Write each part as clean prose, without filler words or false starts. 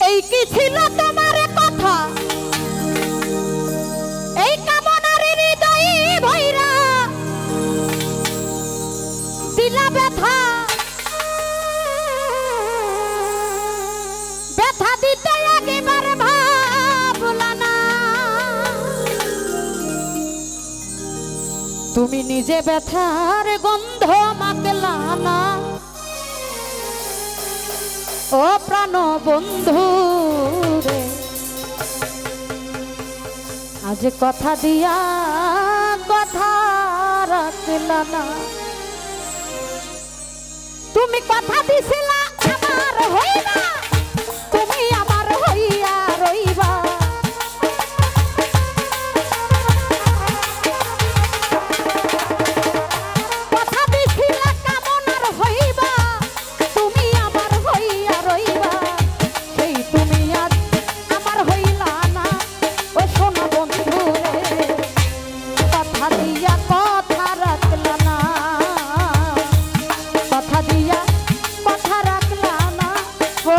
এই কি ছিল তোমার কথা, এই কামনার হৃদয়ে ভৈরা দিলা ব্যথা, ব্যথা দিতে একবার ভাবলা না। তুমি নিজে ব্যথার গন্ধ মাখলা না। ও প্রাণ বন্ধু রে, আজ কথা দিয়া কথা রাখলা না। তুমি কথা দিছিলা আমার হইবা, তুমি আমার হইয়া রইবা। কথা দিছিলা কামনার হইবা, তুমি আমার হইয়া রইবা। সেই তুমি আজ আমার হইলা না। ও শোনো বন্ধু রে, কথা দিয়া কথা রাখলা না। কথা দিয়া কথা রাখলা না। ও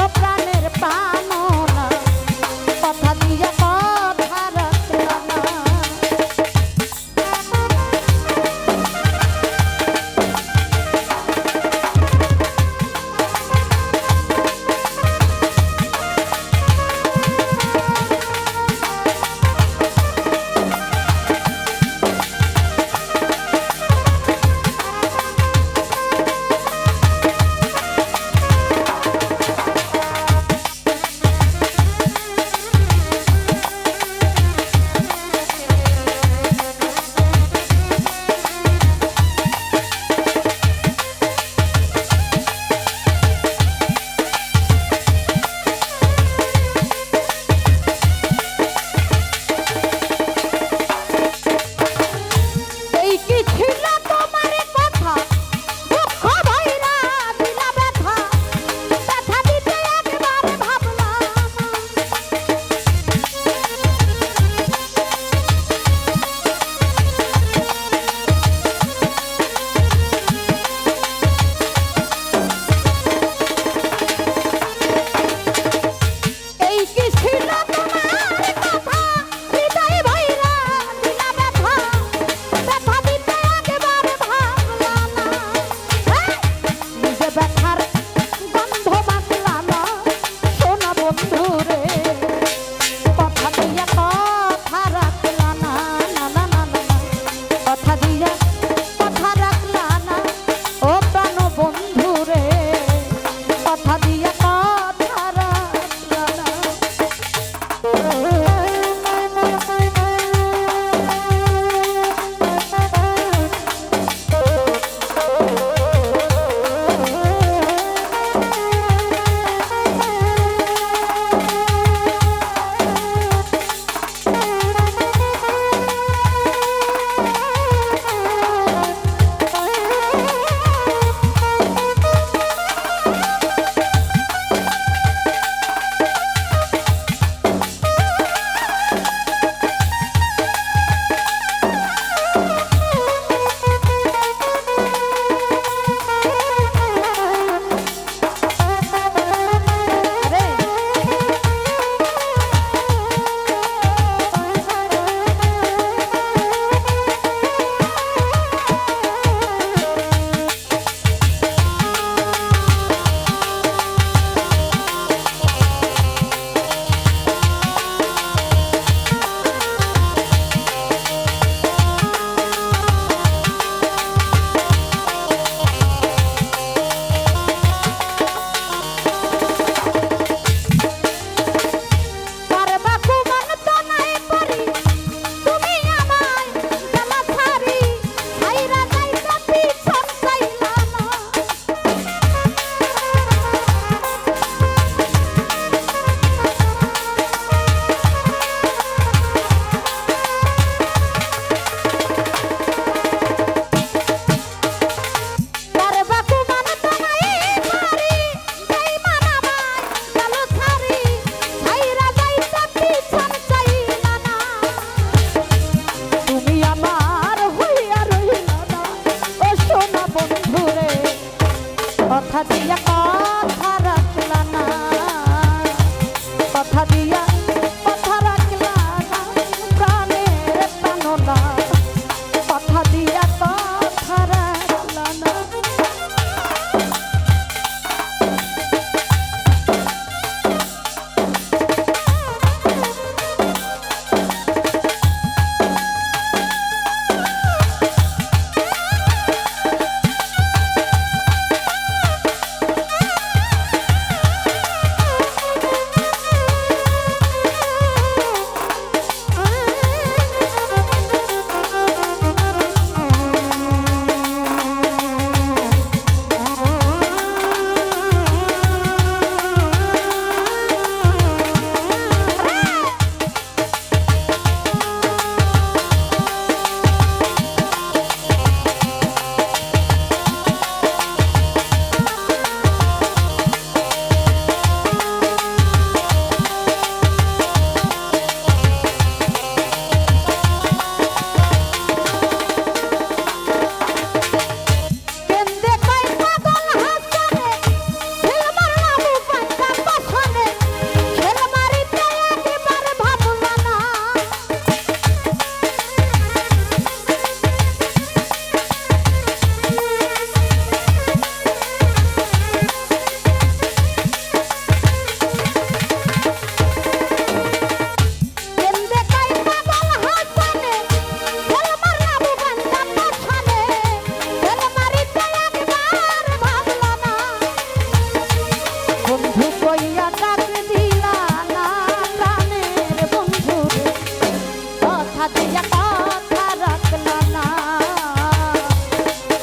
দিয়া কথা রাখলা না,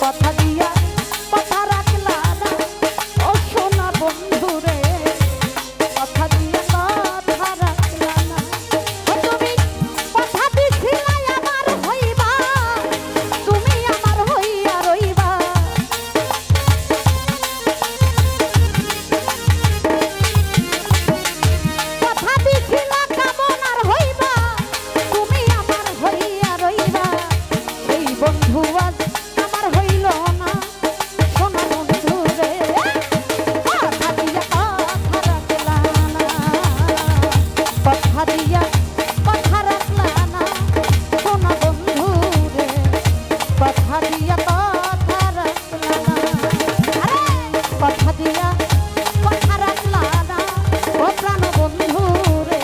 কথা দিয়া কথা রাখলা না, ও সোনা বন্ধু রে, কথা দিয়া কথা রাখলা না। ও তুমি কথা দিছিলা আমার হইবা, তুমি আমার হইয়া রইবা। কথা দিছিলা কেমন আর হইবা, তুমি আমার হইয়া রইবা। এই বন্ধু আজ আমার হইল না, সোনা বন্ধু রে, কথা দিয়া কথা রাখলা না, কথা দিয়া কথা রাখলা না, সোনা বন্ধু রে, কথা দিয়া কথা রাখলা না। আরে কথা দিয়া কথা রাখলা না, ও প্রাণ বন্ধু রে,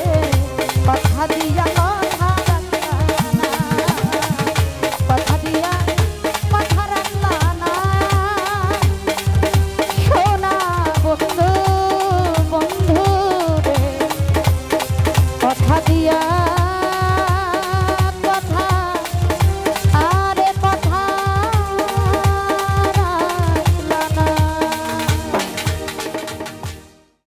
কথা দিয়া কথা রাখলা না, কথা দিয়া কথা রাখলা না, সোনা বন্ধু, বন্ধু রে, কথা দিয়া